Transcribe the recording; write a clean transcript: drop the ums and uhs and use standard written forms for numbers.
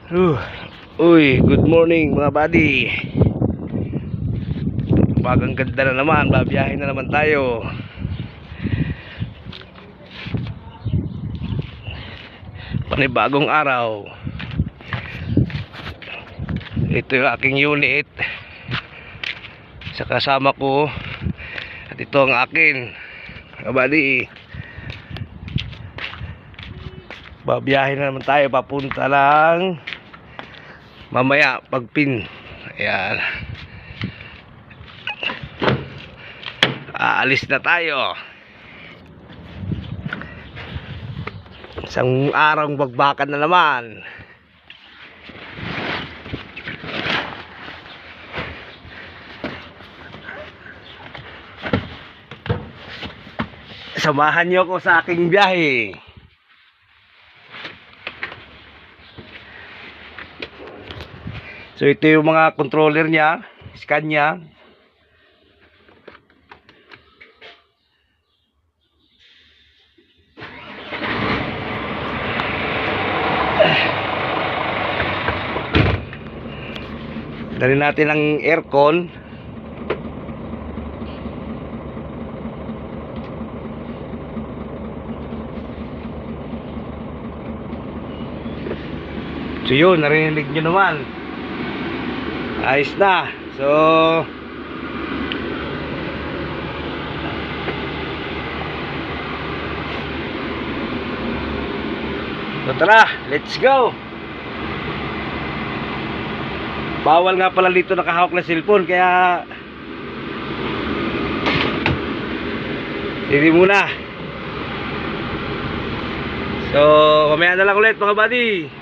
Uh, Uy, good morning mga buddy. Bagang ganda na naman, babiyahin na naman tayo. Panibagong araw. Ito yung aking unit sa kasama ko. At ito ang akin, mga buddy. Babiyahin na naman tayo, papunta lang mamaya pagpin. Ayan, aalis na tayo. Isang arang bagbakan na naman. Samahan niyo ako sa aking biyahe. So ito yung mga controller niya, scan niya. Dali natin ang aircon. So yun, narinig nyo naman. Ayos na. So tara, let's go. Bawal nga pala dito nakahawak na cellphone, kaya hindi muna. So mamaya na lang ulit mga buddy.